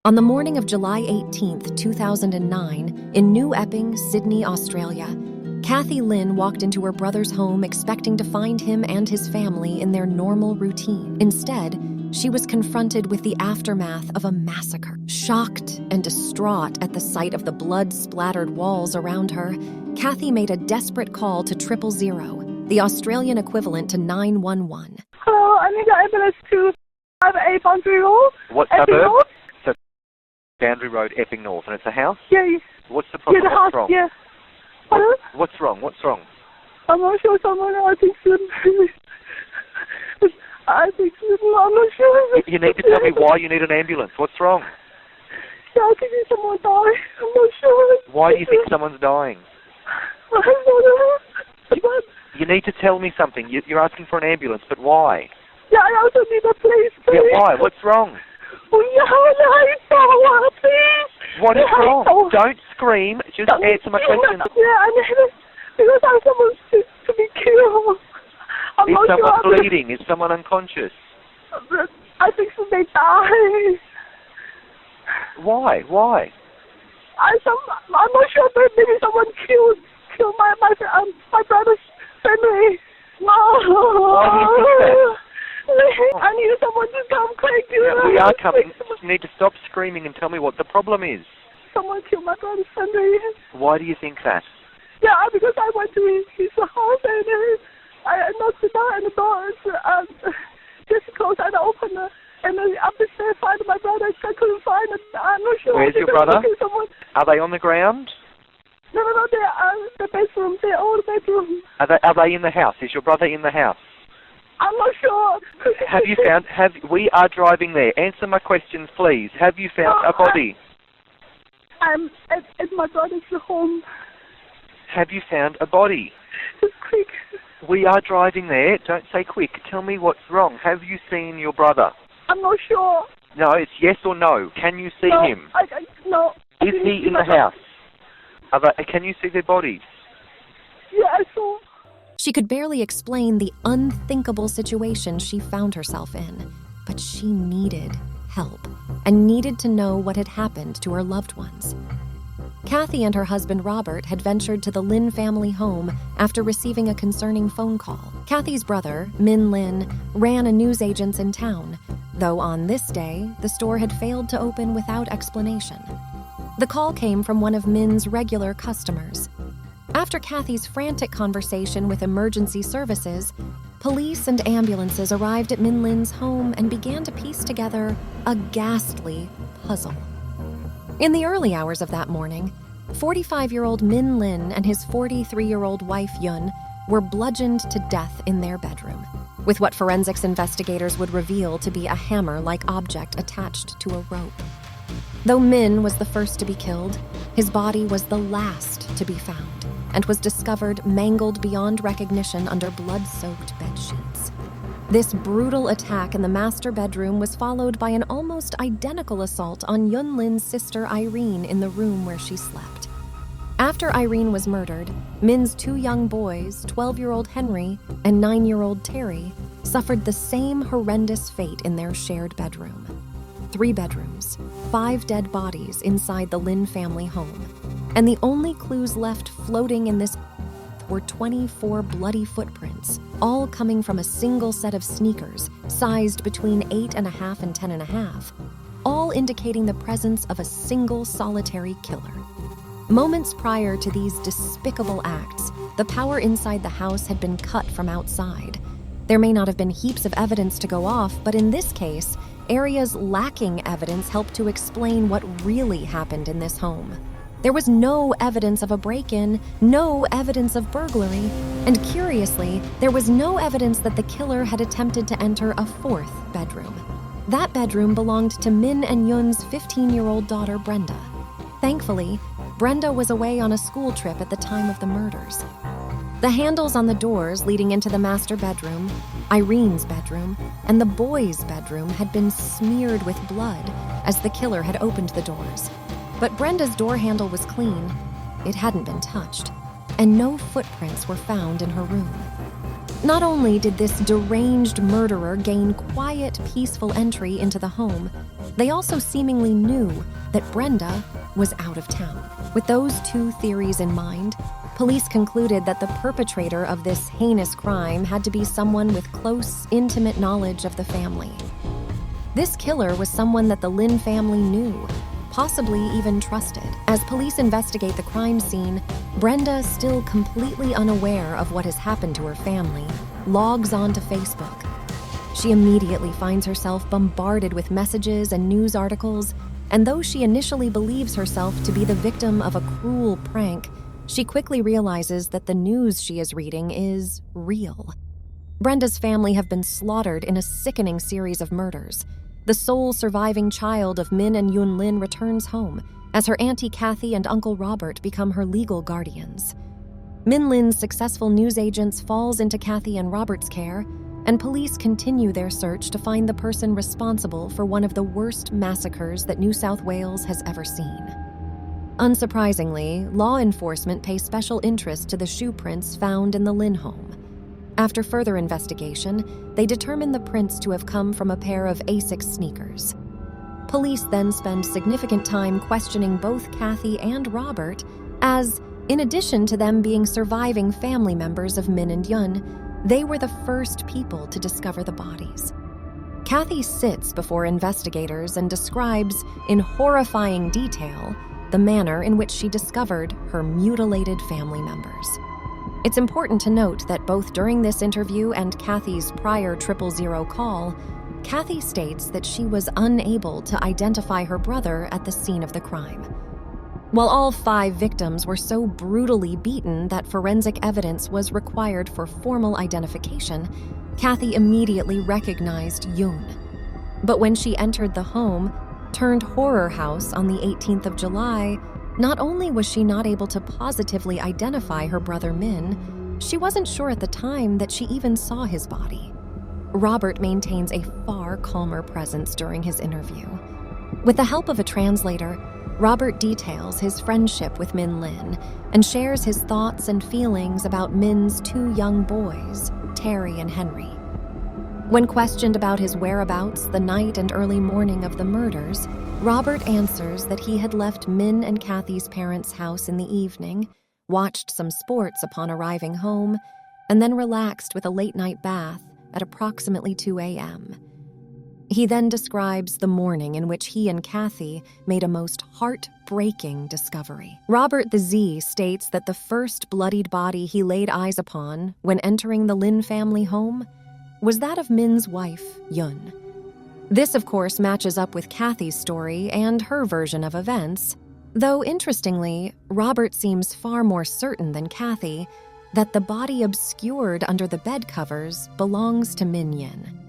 On the morning of July 18, 2009, in New Epping, Sydney, Australia, Kathy Lin walked into her brother's home expecting to find him and his family in their normal routine. Instead, she was confronted with the aftermath of a massacre. Shocked and distraught at the sight of the blood-splattered walls around her, Kathy made a desperate call to 000, the Australian equivalent to 911. Hello, I need an ambulance to 58 Boundary Road. What Epping suburb? North? So, Boundary Road, Epping North, and it's a house? Yeah. What's the problem? Yeah, the house, What's wrong? yeah. Hello? What's wrong? What's wrong? I'm not sure someone, I think I'm not sure. You need to tell me why you need an ambulance. What's wrong? Yeah, I think someone died. I'm not sure. Why do you think someone's dying? I don't know. You need to tell me something. You're asking for an ambulance, but why? Yeah, I also need a place, please. Yeah, why? What's wrong? Please. What is wrong? Don't scream. Just answer my question. Yeah, I need it because I'm supposed to be killed. I'm Is not someone sure. bleeding? Is someone unconscious? I think they died. Why? Why? I'm not sure, but maybe someone killed my brother's family. No. Why do you think that? I need someone to come quick. Yeah, we are coming. You need to stop screaming and tell me what the problem is. Someone killed my brother's family. Why do you think that? Yeah, because I went to his house and I knocked the door and the door is just closed and I opened it. And then up the stairs, find my brother. I couldn't find it. I'm not sure. Where's your brother? Someone. Are they on the ground? No, they are the bedroom. They're all the bedroom. Are they in the house? Is your brother in the house? I'm not sure. We are driving there. Answer my questions, please. Have you found a body? I'm at my brother's home. Have you found a body? Just quick. We are driving there. Don't say quick. Tell me what's wrong. Have you seen your brother? I'm not sure. No, it's yes or no. Can you see him? No. Is he in the house? Can you see their bodies? Yeah, I saw. She could barely explain the unthinkable situation she found herself in, but she needed help and needed to know what had happened to her loved ones. Kathy and her husband Robert had ventured to the Lin family home after receiving a concerning phone call. Kathy's brother, Min Lin, ran a newsagent's in town, though on this day, the store had failed to open without explanation. The call came from one of Min's regular customers. After Kathy's frantic conversation with emergency services, police and ambulances arrived at Min Lin's home and began to piece together a ghastly puzzle. In the early hours of that morning, 45-year-old Min Lin and his 43-year-old wife Yun were bludgeoned to death in their bedroom, with what forensics investigators would reveal to be a hammer-like object attached to a rope. Though Min was the first to be killed, his body was the last to be found and was discovered mangled beyond recognition under blood-soaked bed sheets. This brutal attack in the master bedroom was followed by an almost identical assault on Yun Lin's sister Irene in the room where she slept. After Irene was murdered, Min's two young boys, 12-year-old Henry and 9-year-old Terry, suffered the same horrendous fate in their shared bedroom. 3 bedrooms, 5 dead bodies inside the Lin family home, and the only clues left floating in this were 24 bloody footprints, all coming from a single set of sneakers sized between 8.5 and 10.5, all indicating the presence of a single solitary killer. Moments prior to these despicable acts, the power inside the house had been cut from outside. There may not have been heaps of evidence to go off, but in this case, areas lacking evidence helped to explain what really happened in this home. There was no evidence of a break-in, no evidence of burglary, and curiously, there was no evidence that the killer had attempted to enter a 4th bedroom. That bedroom belonged to Min and Yun's 15-year-old daughter, Brenda. Thankfully, Brenda was away on a school trip at the time of the murders. The handles on the doors leading into the master bedroom, Irene's bedroom, and the boys' bedroom had been smeared with blood as the killer had opened the doors. But Brenda's door handle was clean. It hadn't been touched, and no footprints were found in her room. Not only did this deranged murderer gain quiet, peaceful entry into the home, they also seemingly knew that Brenda was out of town. With those two theories in mind, police concluded that the perpetrator of this heinous crime had to be someone with close, intimate knowledge of the family. This killer was someone that the Lin family knew, possibly even trusted. As police investigate the crime scene, Brenda, still completely unaware of what has happened to her family, logs onto Facebook. She immediately finds herself bombarded with messages and news articles, and though she initially believes herself to be the victim of a cruel prank, she quickly realizes that the news she is reading is real. Brenda's family have been slaughtered in a sickening series of murders. The sole surviving child of Min and Min Lin returns home, as her Auntie Kathy and Uncle Robert become her legal guardians. Min Lin's successful newsagents falls into Kathy and Robert's care, and police continue their search to find the person responsible for one of the worst massacres that New South Wales has ever seen. Unsurprisingly, law enforcement pays special interest to the shoe prints found in the Lin home. After further investigation, they determine the prints to have come from a pair of Asics sneakers. Police then spend significant time questioning both Kathy and Robert, as, in addition to them being surviving family members of Min and Yun, they were the first people to discover the bodies. Kathy sits before investigators and describes, in horrifying detail, the manner in which she discovered her mutilated family members. It's important to note that both during this interview and Kathy's prior 000 call, Kathy states that she was unable to identify her brother at the scene of the crime. While all 5 victims were so brutally beaten that forensic evidence was required for formal identification, Kathy immediately recognized Yun. But when she entered the home, turned horror house on the 18th of July, not only was she not able to positively identify her brother Min, she wasn't sure at the time that she even saw his body. Robert maintains a far calmer presence during his interview. With the help of a translator, Robert details his friendship with Min Lin and shares his thoughts and feelings about Min's 2 young boys, Terry and Henry. When questioned about his whereabouts the night and early morning of the murders, Robert answers that he had left Min and Kathy's parents' house in the evening, watched some sports upon arriving home, and then relaxed with a late-night bath at approximately 2 a.m. He then describes the morning in which he and Kathy made a most heartbreaking discovery. Robert Xie states that the first bloodied body he laid eyes upon when entering the Lin family home was that of Min's wife, Yun. This, of course, matches up with Kathy's story and her version of events, though interestingly, Robert seems far more certain than Kathy that the body obscured under the bed covers belongs to Min Yin.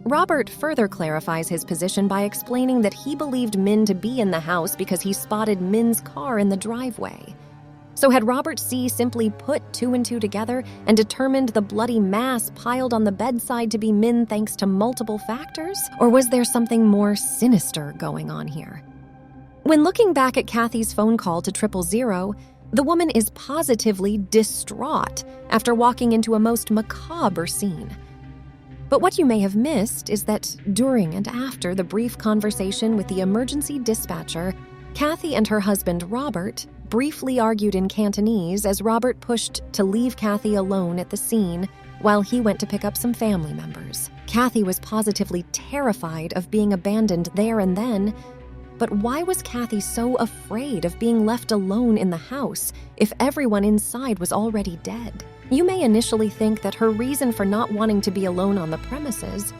Robert further clarifies his position by explaining that he believed Min to be in the house because he spotted Min's car in the driveway. So had Robert Xie simply put 2 and 2 together and determined the bloody mass piled on the bedside to be Min thanks to multiple factors? Or was there something more sinister going on here? When looking back at Kathy's phone call to 000, the woman is positively distraught after walking into a most macabre scene. But what you may have missed is that during and after the brief conversation with the emergency dispatcher, Kathy and her husband Robert briefly argued in Cantonese as Robert pushed to leave Kathy alone at the scene while he went to pick up some family members. Kathy was positively terrified of being abandoned there and then, but why was Kathy so afraid of being left alone in the house if everyone inside was already dead? You may initially think that her reason for not wanting to be alone on the premises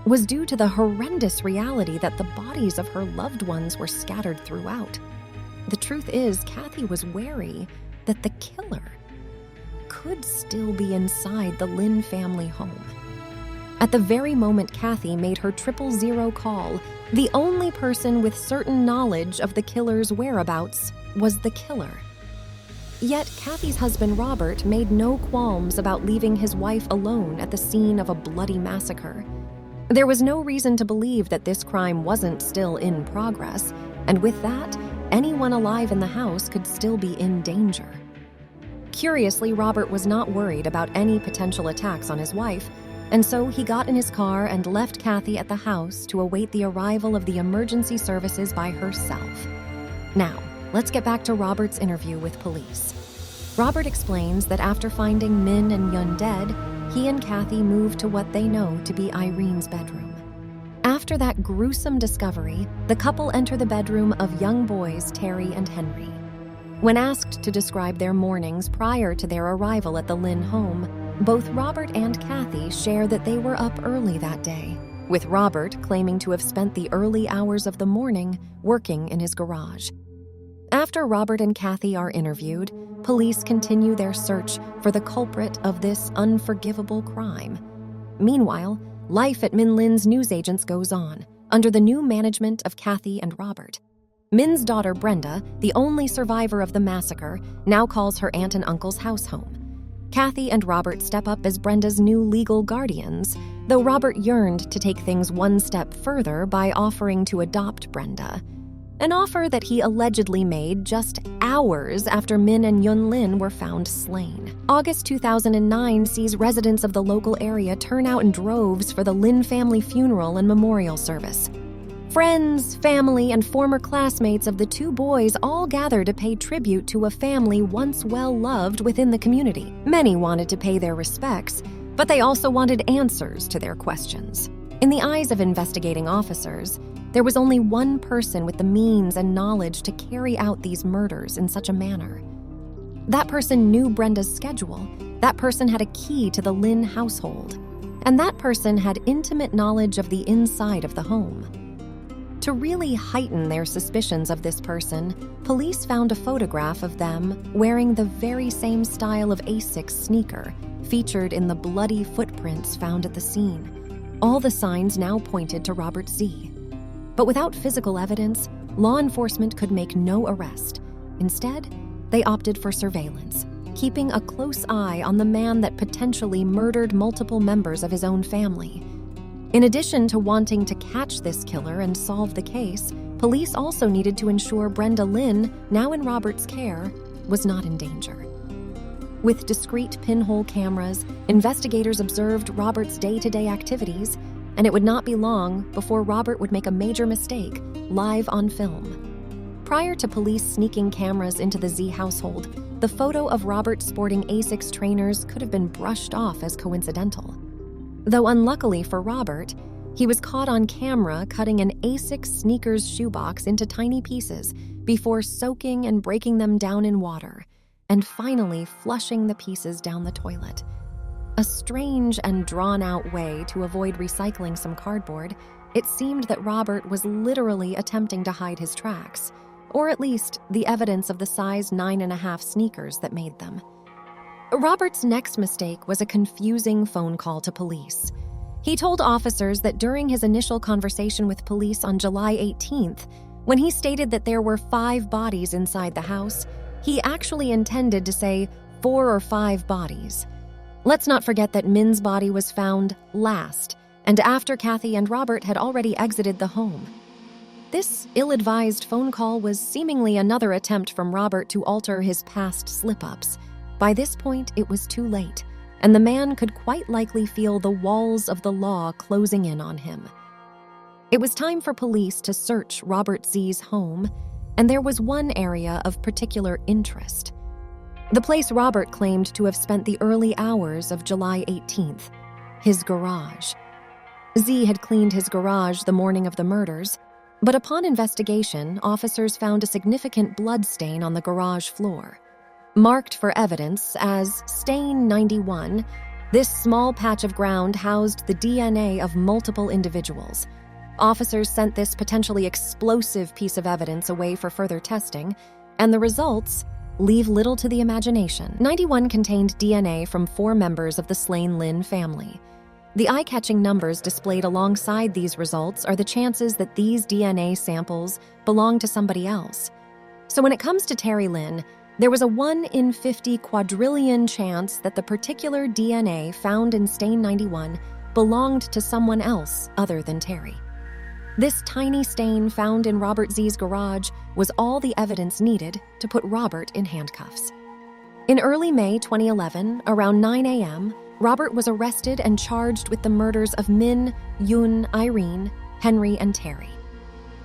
was due to the horrendous reality that the bodies of her loved ones were scattered throughout. The truth is, Kathy was wary that the killer could still be inside the Lin family home. At the very moment Kathy made her 000 call, the only person with certain knowledge of the killer's whereabouts was the killer. Yet Kathy's husband Robert made no qualms about leaving his wife alone at the scene of a bloody massacre. There was no reason to believe that this crime wasn't still in progress, and with that, anyone alive in the house could still be in danger. Curiously, Robert was not worried about any potential attacks on his wife, and so he got in his car and left Kathy at the house to await the arrival of the emergency services by herself. Now, let's get back to Robert's interview with police. Robert explains that after finding Min and Yun dead, he and Kathy moved to what they know to be Irene's bedroom. After that gruesome discovery, the couple enter the bedroom of young boys Terry and Henry. When asked to describe their mornings prior to their arrival at the Lin home, both Robert and Kathy share that they were up early that day, with Robert claiming to have spent the early hours of the morning working in his garage. After Robert and Kathy are interviewed, police continue their search for the culprit of this unforgivable crime. Meanwhile, life at Min Lin's newsagents goes on, under the new management of Kathy and Robert. Min's daughter Brenda, the only survivor of the massacre, now calls her aunt and uncle's house home. Kathy and Robert step up as Brenda's new legal guardians, though Robert yearned to take things one step further by offering to adopt Brenda. An offer that he allegedly made just hours after Min and Min Lin were found slain. August 2009 sees residents of the local area turn out in droves for the Lin family funeral and memorial service. Friends, family, and former classmates of the two boys all gather to pay tribute to a family once well-loved within the community. Many wanted to pay their respects, but they also wanted answers to their questions. In the eyes of investigating officers, there was only one person with the means and knowledge to carry out these murders in such a manner. That person knew Brenda's schedule. That person had a key to the Lin household. And that person had intimate knowledge of the inside of the home. To really heighten their suspicions of this person, police found a photograph of them wearing the very same style of Asics sneaker featured in the bloody footprints found at the scene. All the signs now pointed to Robert Xie. But without physical evidence, law enforcement could make no arrest. Instead, they opted for surveillance, keeping a close eye on the man that potentially murdered multiple members of his own family. In addition to wanting to catch this killer and solve the case, police also needed to ensure Brenda Lin, now in Robert's care, was not in danger. With discreet pinhole cameras, investigators observed Robert's day-to-day activities, and it would not be long before Robert would make a major mistake, live on film. Prior to police sneaking cameras into the Xie household, the photo of Robert sporting Asics trainers could have been brushed off as coincidental. Though unluckily for Robert, he was caught on camera cutting an Asics sneakers shoebox into tiny pieces before soaking and breaking them down in water, and finally flushing the pieces down the toilet. A strange and drawn-out way to avoid recycling some cardboard, it seemed that Robert was literally attempting to hide his tracks, or at least the evidence of the size 9.5 sneakers that made them. Robert's next mistake was a confusing phone call to police. He told officers that during his initial conversation with police on July 18th, when he stated that there were 5 bodies inside the house, he actually intended to say 4 or 5 bodies. Let's not forget that Min's body was found last, and after Kathy and Robert had already exited the home. This ill-advised phone call was seemingly another attempt from Robert to alter his past slip-ups. By this point, it was too late, and the man could quite likely feel the walls of the law closing in on him. It was time for police to search Robert Xie's home, and there was one area of particular interest. The place Robert claimed to have spent the early hours of July 18th, his garage. Xie had cleaned his garage the morning of the murders, but upon investigation, officers found a significant blood stain on the garage floor. Marked for evidence as Stain 91, this small patch of ground housed the DNA of multiple individuals. Officers sent this potentially explosive piece of evidence away for further testing, and the results leave little to the imagination. 91 contained DNA from 4 members of the slain Lin family. The eye-catching numbers displayed alongside these results are the chances that these DNA samples belong to somebody else. So when it comes to Terry Lin, there was a 1 in 50 quadrillion chance that the particular DNA found in Stain 91 belonged to someone else other than Terry. This tiny stain found in Robert Xie's garage was all the evidence needed to put Robert in handcuffs. In early May 2011, around 9 a.m., Robert was arrested and charged with the murders of Min, Yun, Irene, Henry, and Terry.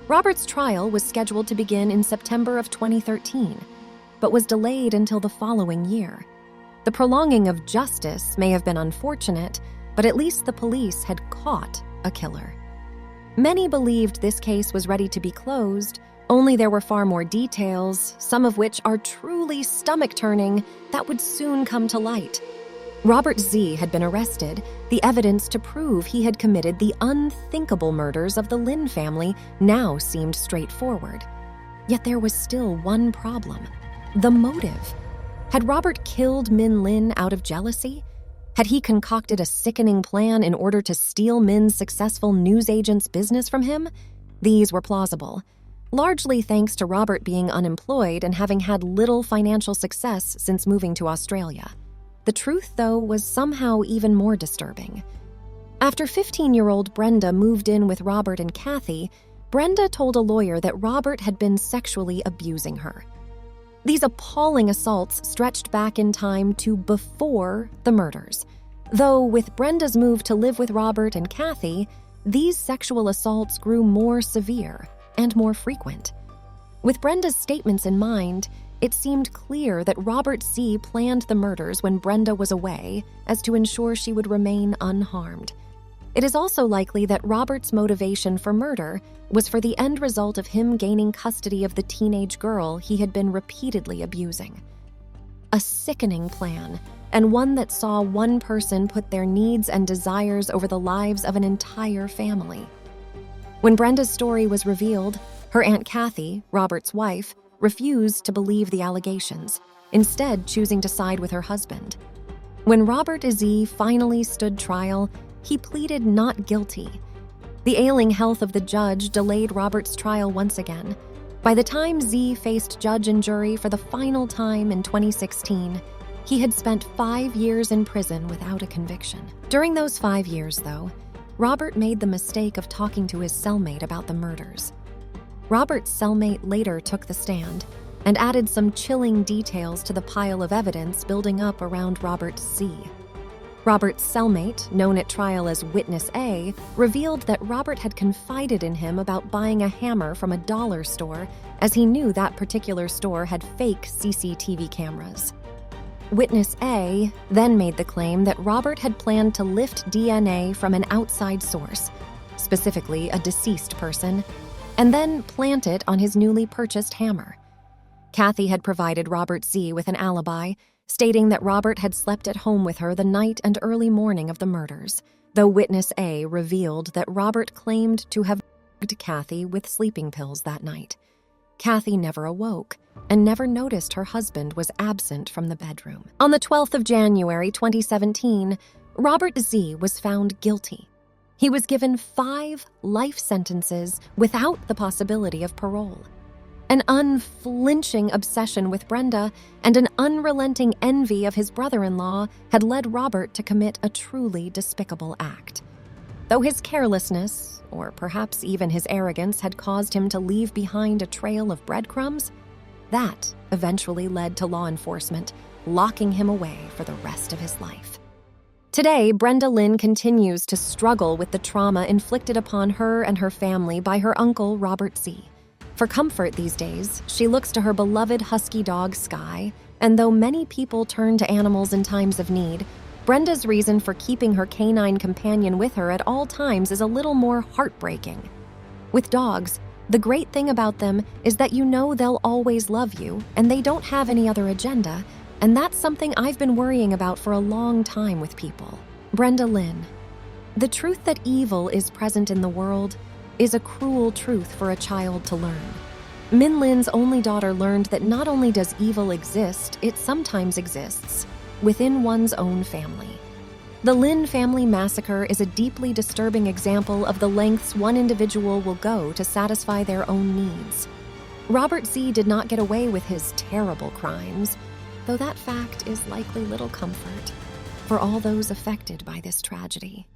Robert's trial was scheduled to begin in September of 2013, but was delayed until the following year. The prolonging of justice may have been unfortunate, but at least the police had caught a killer. Many believed this case was ready to be closed, only there were far more details, some of which are truly stomach-turning, that would soon come to light. Robert Xie had been arrested, the evidence to prove he had committed the unthinkable murders of the Lin family now seemed straightforward. Yet there was still one problem: the motive. Had Robert killed Min Lin out of jealousy? Had he concocted a sickening plan in order to steal Min's successful newsagent's business from him? These were plausible, largely thanks to Robert being unemployed and having had little financial success since moving to Australia. The truth, though, was somehow even more disturbing. After 15-year-old Brenda moved in with Robert and Kathy, Brenda told a lawyer that Robert had been sexually abusing her. These appalling assaults stretched back in time to before the murders, though with Brenda's move to live with Robert and Kathy, these sexual assaults grew more severe and more frequent. With Brenda's statements in mind, it seemed clear that Robert Xie planned the murders when Brenda was away as to ensure she would remain unharmed. It is also likely that Robert's motivation for murder was for the end result of him gaining custody of the teenage girl he had been repeatedly abusing. A sickening plan, and one that saw one person put their needs and desires over the lives of an entire family. When Brenda's story was revealed, her Aunt Kathy, Robert's wife, refused to believe the allegations, instead choosing to side with her husband. When Robert Xie finally stood trial, he pleaded not guilty. The ailing health of the judge delayed Robert's trial once again. By the time Xie faced judge and jury for the final time in 2016, he had spent 5 years in prison without a conviction. During those 5 years, though, Robert made the mistake of talking to his cellmate about the murders. Robert's cellmate later took the stand and added some chilling details to the pile of evidence building up around Robert Xie. Robert's cellmate, known at trial as Witness A, revealed that Robert had confided in him about buying a hammer from a dollar store, as he knew that particular store had fake CCTV cameras. Witness A then made the claim that Robert had planned to lift DNA from an outside source, specifically a deceased person, and then plant it on his newly purchased hammer. Kathy had provided Robert Xie with an alibi, stating that Robert had slept at home with her the night and early morning of the murders, though Witness A revealed that Robert claimed to have drugged Kathy with sleeping pills that night. Kathy never awoke and never noticed her husband was absent from the bedroom. On the 12th of January 2017, Robert Xie was found guilty. He was given 5 life sentences without the possibility of parole. An unflinching obsession with Brenda and an unrelenting envy of his brother-in-law had led Robert to commit a truly despicable act. Though his carelessness, or perhaps even his arrogance, had caused him to leave behind a trail of breadcrumbs, that eventually led to law enforcement locking him away for the rest of his life. Today, Brenda Lin continues to struggle with the trauma inflicted upon her and her family by her uncle, Robert Xie. For comfort these days, she looks to her beloved husky dog, Sky, and though many people turn to animals in times of need, Brenda's reason for keeping her canine companion with her at all times is a little more heartbreaking. With dogs, the great thing about them is that you know they'll always love you, and they don't have any other agenda, and that's something I've been worrying about for a long time with people. Brenda Lin. The truth that evil is present in the world is a cruel truth for a child to learn. Min Lin's only daughter learned that not only does evil exist, it sometimes exists within one's own family. The Lin Family Massacre is a deeply disturbing example of the lengths one individual will go to satisfy their own needs. Robert Xie did not get away with his terrible crimes, though that fact is likely little comfort for all those affected by this tragedy.